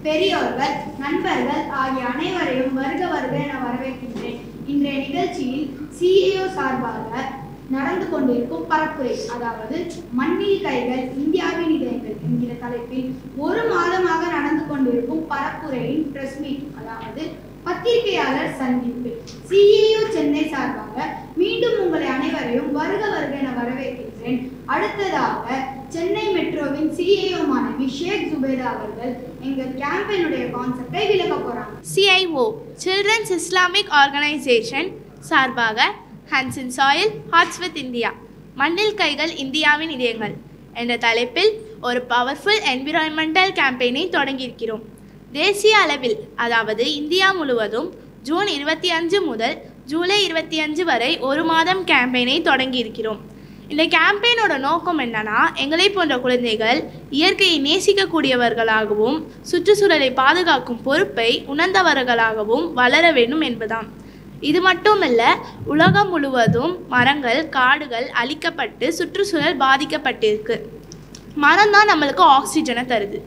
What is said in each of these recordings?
பெரியோர்கள், நண்பர்கள் ஆகிய அனைவரையும் வருக வருக என வரவேற்கின்றேன். இன்றைய நிகழ்ச்சியில் சிஏஓ சார்பாக நடந்து கொண்டிருக்கும் பரப்புரை, அதாவது மண்ணில் கைகள் இந்தியாவின் இதயங்கள் என்கிற தலைப்பில் ஒரு மாதமாக நடந்து கொண்டிருக்கும் பரப்புரையின் பிரஸ் மீட், அதாவது பத்திரிகையாளர் சந்திப்பு, சிஏஓ சென்னை சார்பாக மீண்டும் உங்களை அனைவரையும் வருக வருக என வரவேற்கின்றேன். அடுத்ததாக சென்னை மெட்ரோவின் சிஏஓ மாணவி ஷேக் ஜுபேதா அவர்கள் எங்கள் கேம்பெயினுடைய கான்செப்டை விளக்க போறாங்க. சிஐஓ சில்ட்ரன்ஸ் இஸ்லாமிக் ஆர்கனைசேஷன் சார்பாக hands in soil hearts with India, மண்ணில் கைகள் இந்தியாவின் இதயங்கள் என்ற தலைப்பில் ஒரு பவர்ஃபுல் என்விரான்மெண்டல் கேம்பெயினை தொடங்கியிருக்கிறோம். தேசிய அளவில், அதாவது இந்தியா முழுவதும் ஜூன் 25 முதல் ஜூலை 25 வரை ஒரு மாதம் கேம்பெயினை தொடங்கியிருக்கிறோம். இந்த கேம்பெயினோட நோக்கம் என்னன்னா, எங்களை போன்ற குழந்தைகள் இயற்கையை நேசிக்கக்கூடியவர்களாகவும் சுற்றுச்சூழலை பாதுகாக்கும் பொறுப்பை உணர்ந்தவர்களாகவும் வளர வேண்டும் என்பதாம். இது மட்டுமல்ல, உலகம் முழுவதும் மரங்கள், காடுகள் அழிக்கப்பட்டு சுற்றுச்சூழல் பாதிக்கப்பட்டிருக்கு. மரம் தான் நம்மளுக்கு ஆக்சிஜனை தருது,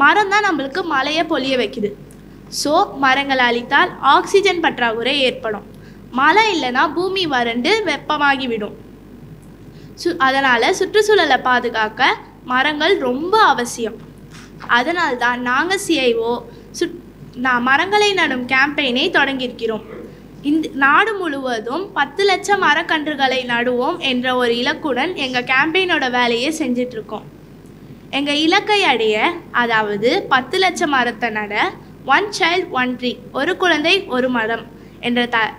மரம் தான் நம்மளுக்கு மழையை பொழிய வைக்குது. ஸோ மரங்களை அழித்தால் ஆக்சிஜன் பற்றாக்குறை ஏற்படும், மழை இல்லைன்னா பூமி வறண்டு வெப்பமாகிவிடும். அதனால் சுற்றுச்சூழலை பாதுகாக்க மரங்கள் ரொம்ப அவசியம். அதனால்தான் நாங்கள் சிஐஓ மரங்களை நடும் கேம்பெயினை தொடங்கியிருக்கிறோம். நாடு முழுவதும் 10 லட்சம் மரக்கன்றுகளை நடுவோம் என்ற ஒரு இலக்குடன் எங்கள் கேம்பெயினோட வேலையை செஞ்சிட்ருக்கோம். எங்கள் இலக்கை அடைய, அதாவது 10 லட்சம் மரத்தை நட, 1 child 1 tree, ஒரு குழந்தை ஒரு மரம்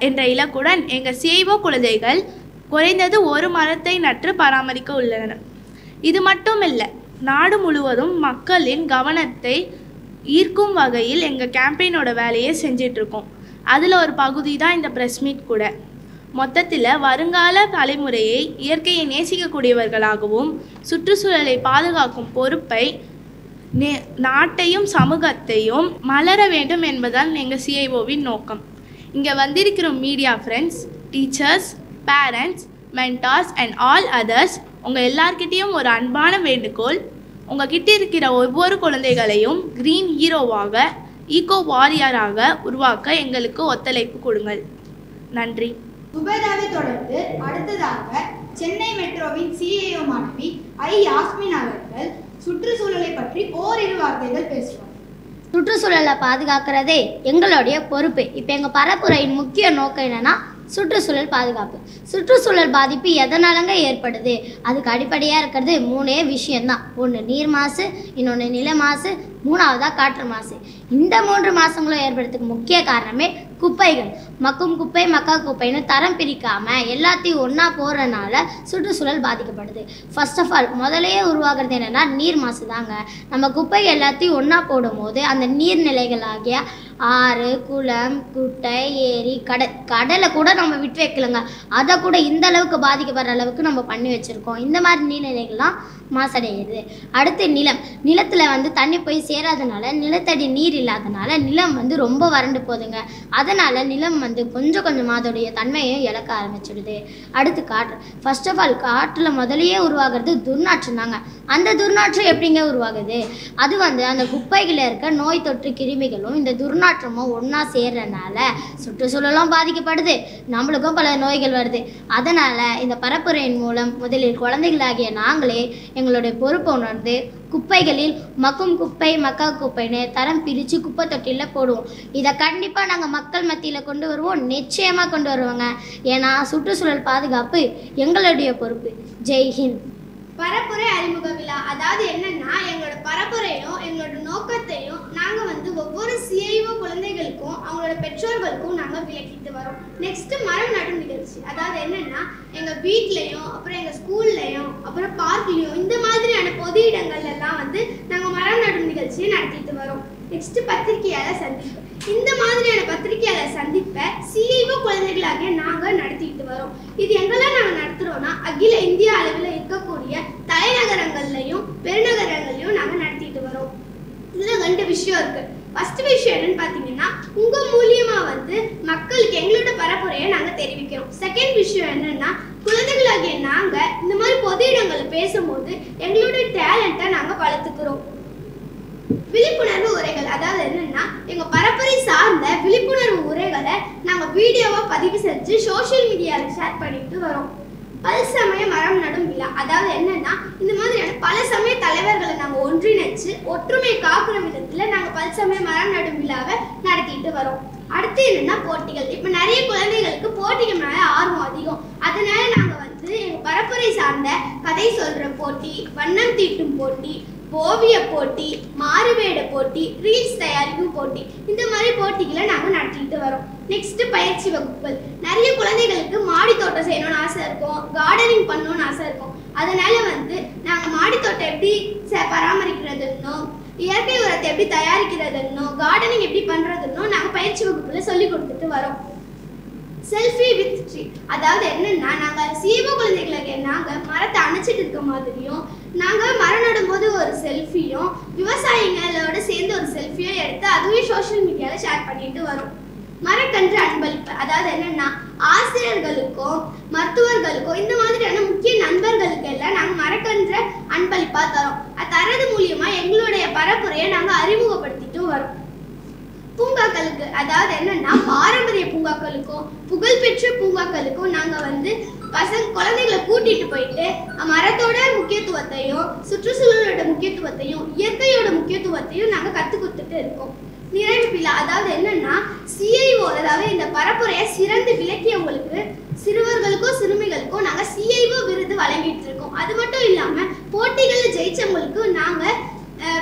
என்ற இலக்குடன் எங்கள் சிஐஓ குழந்தைகள் குறைந்தது ஒரு மரத்தை நட்டு பராமரிக்க உள்ளனர். இது மட்டும் இல்லை, நாடு முழுவதும் மக்களின் கவனத்தை ஈர்க்கும் வகையில் எங்கள் கேம்பெயினோட வேலையை செஞ்சிட்ருக்கோம். அதில் ஒரு பகுதி தான் இந்த ப்ரெஸ் மீட் கூட. மொத்தத்தில் வருங்கால தலைமுறையை இயற்கையை நேசிக்கக்கூடியவர்களாகவும் சுற்றுச்சூழலை பாதுகாக்கும் பொறுப்பை நாட்டையும் சமூகத்தையும் மலர வேண்டும் என்பதுதான் எங்கள் சிஐஓவின் நோக்கம். இங்கே வந்திருக்கிற media friends, teachers, parents, mentors and all others, உங்கள் எல்லார்கிட்டேயும் ஒரு அன்பான வேண்டுகோள், உங்கள் கிட்ட இருக்கிற ஒவ்வொரு குழந்தைகளையும் க்ரீன் ஹீரோவாக, ஈகோ வாரியராக உருவாக்க எங்களுக்கு ஒத்துழைப்பு கொடுங்கள். நன்றி. சுபேதாவை தொடர்ந்து அடுத்ததாக சென்னை மெட்ரோவின் சிஏஓ மாணவி யாஸ்மின் அவர்கள் சுற்றுச்சூழலை பற்றி ஓரிரு வார்த்தைகள் பேசுவார். சுற்றுச்சூழலை பாதுகாக்கிறதே எங்களுடைய பொறுப்பு. இப்போ எங்கள் பரப்புரையின் முக்கிய நோக்கம் என்னென்னா சுற்றுச்சூழல் பாதுகாப்பு. சுற்றுச்சூழல் பாதிப்பு எதனாலங்க ஏற்படுது? அதுக்கு அடிப்படையாக இருக்கிறது 3 விஷயம்தான். ஒன்று நீர் மாசு, இன்னொன்று நில மாசு, 3வதாக காற்று மாசு. இந்த 3 மாசுங்களும் ஏற்படுறதுக்கு முக்கிய காரணமே குப்பைகள். மக்கும் குப்பை, மக்கா குப்பைன்னு தரம் பிரிக்காமல் எல்லாத்தையும் ஒன்றா போகிறனால சுற்றுச்சூழல் பாதிக்கப்படுது. ஃபர்ஸ்ட் ஆஃப் ஆல் முதலையே உருவாகிறது என்னென்னா நீர் மாசு தாங்க. நம்ம குப்பை எல்லாத்தையும் ஒன்றா போடும்போது அந்த நீர்நிலைகளாகிய ஆறு, குளம், குட்டை, ஏரி, கடலை கூட நம்ம விட்டு வைக்கலங்க. அதை கூட இந்த அளவுக்கு பாதிக்கப்படுற அளவுக்கு நம்ம பண்ணி வச்சுருக்கோம். இந்த மாதிரி நீர்நிலைகள்லாம் மாசடைகிறது. அடுத்து நிலத்தில் தண்ணி போய் சேராதனால, நிலத்தடி நீர் இல்லாதனால நிலம் ரொம்ப வறண்டு போகுதுங்க. அதனால் நிலம் கொஞ்சம் கொஞ்சமாக அதோடைய தன்மையும் இழக்க ஆரம்பிச்சிடுது. அடுத்து காற்று. ஃபர்ஸ்ட் ஆஃப் ஆல் காற்றில் முதலையே உருவாகிறது துர்நாற்றம் தாங்க. அந்த துர்நாற்றம் எப்படிங்க உருவாகுது? அது அந்த குப்பைகளில் இருக்க நோய் தொற்று கிருமிகளும் இந்த துர்நாற்றமும் ஒன்றா சேர்றதுனால சுற்றுச்சூழலும் பாதிக்கப்படுது, நம்மளுக்கும் பல நோய்கள் வருது. அதனால் இந்த பரப்புரையின் மூலம் முதலில் குழந்தைகளாகிய நாங்களே எங்களுடைய பொறுப்பை உணர்ந்து குப்பைகளில் மக்கும் குப்பை, மக்கா குப்பைன்னு தரம் பிரித்து குப்பை தொட்டியில் போடுவோம். இதை கண்டிப்பாக நாங்கள் மக்கள் மத்தியில் கொண்டு வருவோம், நிச்சயமாக கொண்டு வருவோங்க. ஏன்னா சுற்றுச்சூழல் பாதுகாப்பு எங்களுடைய பொறுப்பு. ஜெய்ஹிந்த். பரப்புரை அறிமுக விழா, அதாவது என்னன்னா, எங்களோட பரப்புரையும் எங்களோட நோக்கத்தையும் நாங்கள் ஒவ்வொரு சிஐஓ குழந்தைகளுக்கும் அவங்களோட பெற்றோர்களுக்கும் நாங்கள் விளக்கிட்டு வரோம். நெக்ஸ்ட் மரம் நடும் நிகழ்ச்சி, அதாவது என்னன்னா, எங்கள் வீட்லையும் அப்புறம் எங்கள் ஸ்கூல்லையும் அப்புறம் பார்க்லையும் இந்த மாதிரியான பொது இடங்கள்லாம் நாங்கள் மரம் நடும் நிகழ்ச்சியை நடத்திட்டு வரோம். நெக்ஸ்ட் பத்திரிகையாளர் சந்திப்பு. இந்த மாதிரியான பத்திரிகையாளர் சந்திப்பை சிஐஓ குழந்தைகளாகிய நாங்கள் நடத்திட்டு வரோம். இது எங்கெல்லாம் நாங்கள் நடத்துகிறோம்னா அகில இந்திய அளவில் இருக்கக்கூடிய தலைநகரங்கள்லையும் பெருநகரங்கள்லையும் நாங்கள் நடத்திட்டு வரோம். இதில் 2 விஷயம் இருக்கு. ஃபர்ஸ்ட் விஷயம் என்னன்னு பார்த்தீங்கன்னா, உங்க மூலியமா வந்து மக்களுக்கு எங்களோட பரப்புரையை நாங்கள் தெரிவிக்கிறோம். செகண்ட் விஷயம் என்னன்னா, குழந்தைகளாகிய நாங்கள் இந்த மாதிரி பொது இடங்களில் பேசும்போது எங்களோட டேலண்ட்டை நாங்கள் வளர்த்துக்கிறோம். விழிப்புணர்வு உரைகள், அதாவது என்னன்னா எங்க பரப்புரை சார்ந்த விழிப்புணர்வு உரைகளை நாங்க வீடியோவா பதிவு செஞ்சு சோஷியல் மீடியாவில் ஷேர் பண்ணிட்டு வரோம். பல்சமய மரம் நடும் விழா, அதாவது என்னன்னா இந்த மாதிரியான பல சமய தலைவர்களை நாங்க ஒன்றிணைச்சு ஒற்றுமையை காக்குற விதத்துல நாங்க பல்சமய மரம் நடும் விழாவை நடத்திட்டு வரோம். அடுத்து என்னன்னா போட்டிகள். இப்ப நிறைய குழந்தைகளுக்கு போட்டிகள் மேல ஆர்வம் அதிகம். அதனால நாங்க வந்து எங்க பரப்புரை சார்ந்த கதை சொல்ற போட்டி, வண்ணம் தீட்டும் போட்டி, ஓவிய போட்டி, மாறுவேட போட்டி, ரீல்ஸ் தயாரிக்கும் போட்டி, இந்த மாதிரி போட்டிகளை நாங்கள் நடத்திட்டு வரோம். நெக்ஸ்ட் பயிற்சி வகுப்புகள். நிறைய குழந்தைகளுக்கு மாடி தோட்டம் செய்யணும்னு ஆசை இருக்கும், கார்டனிங் பண்ணணும்னு ஆசை இருக்கும். அதனால வந்து நாங்கள் மாடி தோட்டம் எப்படி பராமரிக்கிறதுன்னோ, இயற்கை உரத்தை எப்படி தயாரிக்கிறதுன்னோ, கார்டனிங் எப்படி பண்றதுன்னோ நாங்கள் பயிற்சி வகுப்புல சொல்லி கொடுத்துட்டு வரோம். செல்ஃபி வித் ட்ரீ, அதாவது என்னன்னா நாங்கள் சிஐஓ குழந்தைகளுக்கு நாங்கள் மரத்தை அணைச்சிட்டு இருக்க மாதிரியும், நாங்கள் மரம் நடும்போது ஒரு செல்ஃபியும், விவசாயிகளோட சேர்ந்து ஒரு செல்ஃபியும் எடுத்து அதுவே சோஷியல் மீடியாவில் ஷேர் பண்ணிட்டு வரோம். மரக்கன்று அன்பளிப்பு, அதாவது என்னன்னா ஆசிரியர்களுக்கும் மருத்துவர்களுக்கும் இந்த மாதிரியான முக்கிய நண்பர்களுக்கு எல்லாம் நாங்கள் மரக்கன்று அன்பளிப்பா தரோம். அது தரது மூலியமா எங்களுடைய பரப்புரையை நாங்கள் அறிமுகப்படுத்திட்டு வரோம். பூங்காக்களுக்கு, அதாவது என்னன்னா பாரம்பரிய பூங்காக்களுக்கும் புகழ்பெற்ற பூங்காக்களுக்கும் நாங்க வந்து குழந்தைகளை கூட்டிட்டு போயிட்டு மரத்தோட முக்கியத்துவத்தையும் சுற்றுச்சூழலோட முக்கியத்துவத்தையும் இயற்கையோட முக்கியத்துவத்தையும் நாங்க கத்து கொடுத்துட்டு இருக்கோம். நிறைவு விழா, அதாவது என்னன்னா சிஐஓ, அதாவது இந்த பரப்புரையை சிறந்து விளக்கியவங்களுக்கு, சிறுவர்களுக்கும் சிறுமிகளுக்கும் நாங்க சிஐஓ விருது வழங்கிட்டு இருக்கோம். அது மட்டும் இல்லாம போட்டிகளில் ஜெயிச்சவங்களுக்கு நாங்க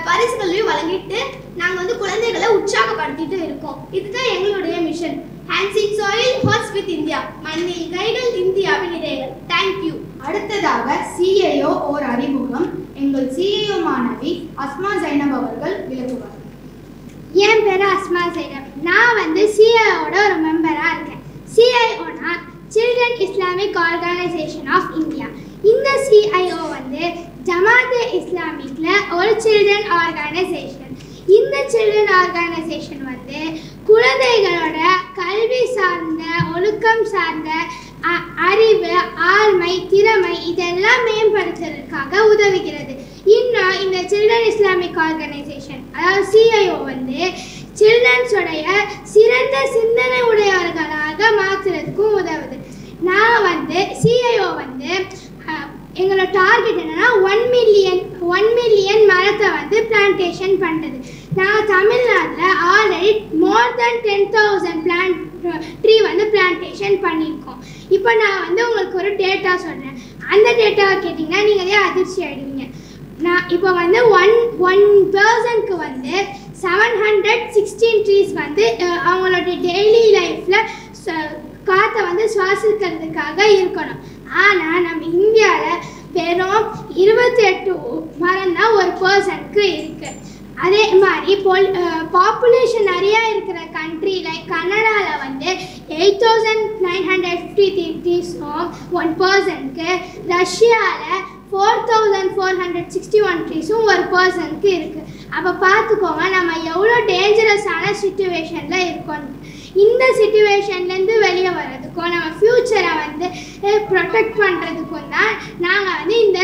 பரிசுகளையும் வழங்கிட்டு நாங்க வந்து குழந்தைகளை உற்சாகப்படுத்திட்டு இருக்கோம். இதுதான் எங்களுடைய mission. Hands in soil, hearts with India. மண்ணில் கைகள், இந்தியாவின் இதயங்கள். தேங்க்யூ. அடுத்ததாக சிஐஓ ஓர் அறிமுகம். எங்கள் சிஐஓ மாணவி அஸ்மா ஜைனப் அவர்கள் விளக்குவார். என் பேர் அஸ்மா ஜைனப். நான் வந்து சிஐஓட ஒரு மெம்பராக இருக்கேன். சிஐஓனா children Islamic organisation of India. இந்த சிஐஓ வந்து ஜமாத் இஸ்லாமிக்ல ஒரு சில்ட்ரன் ஆர்கனைசேஷன். இந்த சில்ட்ரன் ஆர்கனைசேஷன் வந்து குழந்தைகளோட கல்வி சார்ந்த, ஒழுக்கம் சார்ந்த, அறிவு, ஆழ்மை, திறமை இதெல்லாம் மேம்படுத்துறதுக்காக உதவுகிறது. இன்னும் இந்த சில்ட்ரன் இஸ்லாமிக் ஆர்கனைசேஷன், அதாவது சிஐஓ வந்து சில்ட்ரன்ஸோடைய சிறந்த சிந்தனை உடையவர்களாக மாற்றுறதுக்கும் உதவுது. நான் வந்து சிஐஓ வந்து எங்களோட டார்கெட் என்னன்னா 1 மில்லியன் மரத்தை வந்து பிளான்டேஷன் பண்ணுறது. நாங்கள் தமிழ்நாட்டில் ஆல்ரெடி மோர் தென் 10,000 ட்ரீ வந்து பிளான்டேஷன் பண்ணியிருக்கோம். இப்போ நான் வந்து உங்களுக்கு ஒரு டேட்டா சொல்கிறேன். அந்த டேட்டாவை கேட்டிங்கன்னா நீங்களே அதிர்ச்சி ஆகிடுவீங்க. நான் இப்போ வந்து ஒன் பர்சனுக்கு வந்து 716 ட்ரீஸ் வந்து அவங்களோட டெய்லி லைஃப்பில் காற்றை வந்து சுவாசிக்கிறதுக்காக இருக்கணும். ஆனால் நம்ம இந்தியாவில் வெறும் 28 மரம் தான் ஒரு பர்சனுக்கு இருக்குது. அதே மாதிரி பாப்புலேஷன் நிறையா இருக்கிற கண்ட்ரி லைக் கனடாவில் வந்து 8,953 ட்ரீஸும் 1 பர்சனுக்கு, ரஷ்யாவில் 4,461 ட்ரீஸும் ஒரு பர்சனுக்கு இருக்குது. அப்போ பார்த்துக்கோங்க நம்ம எவ்வளோ டேஞ்சரஸான சிச்சுவேஷனில் இருக்கோம். இந்த சிச்சுவேஷன்லேருந்து வெளியே வர்றதுக்கும் நம்ம ஃப்யூச்சரை வந்து ப்ரொடெக்ட் பண்ணுறதுக்கும் தான் நாங்கள் வந்து இந்த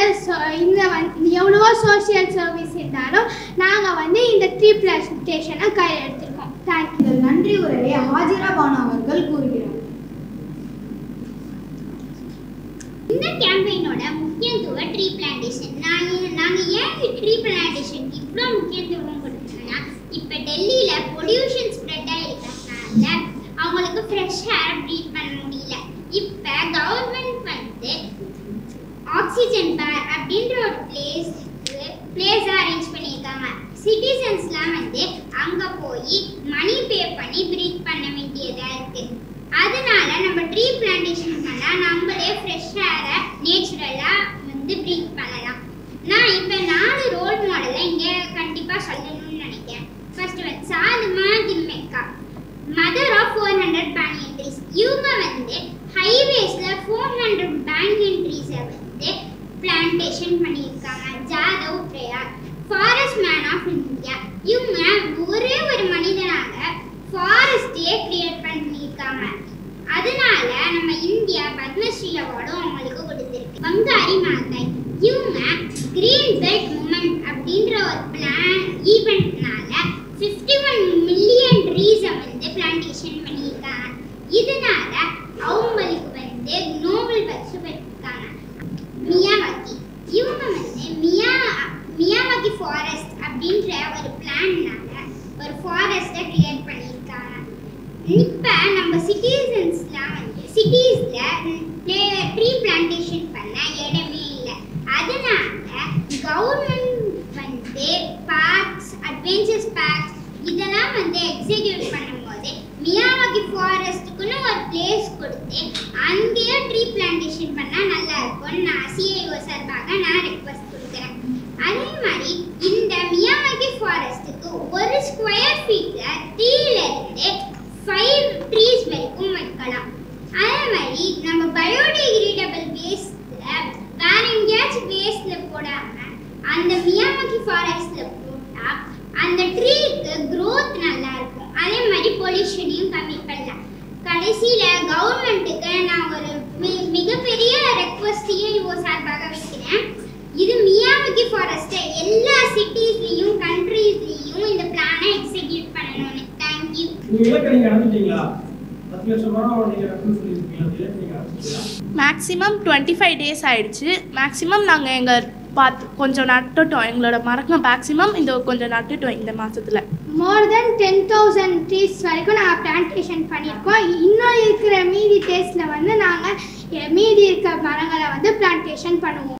எவ்வளவோ சோஷியல் சர்வீஸ் இருந்தாலும் நாங்கள் வந்து இந்த ட்ரீ பிளான்டேஷனை கையில் எடுத்துருக்கோம். தேங்க்யூ. நன்றி உரையை ஹாஜிரா பானு அவர்கள் கூறுகிறார். இந்த கேம்பெயினோட முக்கியத்துவ ட்ரீ பிளான்டேஷன். நாங்கள் ஏன் ட்ரீ பிளான்டேஷனுக்கு இவ்வளோ முக்கியத்துவம் கொடுக்குறோன்னா, இப்போ டெல்லியில் பொல்யூஷன் ஸ்ப்ரெட் ஆகிருக்கிறதுனால அவங்களுக்கு ஃப்ரெஷ் ஏர் ப்ரீத் பண்ண முடியல. இப்போ கவர்மெண்ட் வந்து ஆக்சிஜன் பேர் அப்படின்ற ஒரு பிளேஸை அரேஞ்ச் பண்ணியிருக்காங்க. சிட்டிசன்ஸ்லாம் வந்து அங்கே போய் மணி பே பண்ணி ப்ரீத் பண்ண வேண்டியதாக இருக்குது. அதனால நம்ம ட்ரீ பிளான்டேஷன் பண்ணால் நம்மளே ஃப்ரெஷ் ஏரை நேச்சுரலாக வந்து ப்ரீத் பண்ணலாம். நான் இப்போ 4 ரோல் மாடலை இங்கே கண்டிப்பாக சொல்லணும்னு நினைக்கிறேன். ஃபர்ஸ்ட் வந்து சாதுமா திம்மெக்கா. பிளான்டேஷன் பண்ணியிருக்காங்க. ஜாதவ் பிரயாக், ஃபாரஸ்ட் மேன் ஆஃப் இந்தியா. இவங்க ஒரே ஒரு மனிதனால ஃபாரஸ்டே கிரியேட் பண்ணியிருக்காங்க. அதனால நம்ம இந்தியா பத்மஸ்ரீ அவார்டும் அவங்களுக்கு கொடுத்திருக்கு. பங்காரி மாதாய், இவங்க கிரீன் பெல்ட் மூமெண்ட் அப்படின்ற ஒரு ஈவெண்ட்னால 51 மில்லியன் ட்ரீஸை வந்து பிளான்டேஷன் பண்ணியிருக்காங்க. இதனால அவங்களுக்கு வந்து நோபல் பரிசு பெற்றிருக்காங்க. மியாவாக்கி, இவங்க வந்து மியாவாக்கி ஃபாரஸ்ட் அப்படின்ற ஒரு பிளான்னால ஒரு ஃபாரஸ்ட்டை கிரியேட் பண்ணியிருக்காங்க. இப்போ நம்ம சிட்டிசன்ஸ்லாம் வந்து சிட்டிஸில் ட்ரீ பிளான்டேஷன் பண்ண இடமே இல்லை. அதனால கவர்மெண்ட் வந்து பார்க்ஸ், அட்வென்ச்சர்ஸ் பார்க்ஸ் இதெல்லாம் வந்து எக்ஸிக்யூட் பண்ணும்போது மியாவாக்கி ஃபாரஸ்ட்டுக்குன்னு ஒரு பிளேஸ் கொடுத்து அங்கேயே ட்ரீ பிளான்டேஷன் பண்ணால் நல்லா இருக்கும்னு நான் சிஐஓ சார்பாக நான் ரெக்வஸ்ட் கொடுக்குறேன். அதே மாதிரி இந்த மியாவாக்கி ஃபாரஸ்ட்டுக்கு ஒரு ஸ்கொயர் ஃபீட்டில் 3லேருந்து 5 ட்ரீஸ் வரைக்கும் வைக்கலாம். அதே மாதிரி நம்ம பயோடிகிரேடபிள் வேஸ்ட்டில் வேற எங்கேயாச்சும் வேஸ்ட்டில் போடாமல் அந்த மியாவாக்கி ஃபாரஸ்ட்டில் போட்டால் அந்த ட்ரீக்கு க்ரோத் நல்லா இருக்கும். அதே மாதிரி பொல்யூஷனையும் கம்மி பண்ணலாம். கடைசியில் கவர்மெண்ட்டுக்கு நான் ஒரு மிகப்பெரிய ரெக்வஸ்டையும் சார்பாக வைக்கிறேன். இது மியாவாக்கி ஃபாரஸ்ட்டை எல்லா சிட்டிஸ்லையும் கண்ட்ரீஸ்லையும் இந்த பிளானை எக்ஸிக்யூட் பண்ணணும்னு. தேங்க்யூ. மேக்ஸிமம் 25 days ஆயிடுச்சு. மேக்ஸிமம் நாங்கள் எங்கள் கொஞ்சம் நட்டுட்டோம். எங்களோட மரங்கள் மேக்ஸிமம் இந்த கொஞ்சம் நட்டுட்டோம் இந்த மாதத்தில். மோர் தென் 10,000 ட்ரீஸ் வரைக்கும் நாங்கள் பிளான்டேஷன் பண்ணியிருக்கோம். இன்னும் இருக்கிற மீதி டேஸில் வந்து நாங்கள் மீதி இருக்கிற மரங்களை வந்து பிளான்டேஷன் பண்ணுவோம்.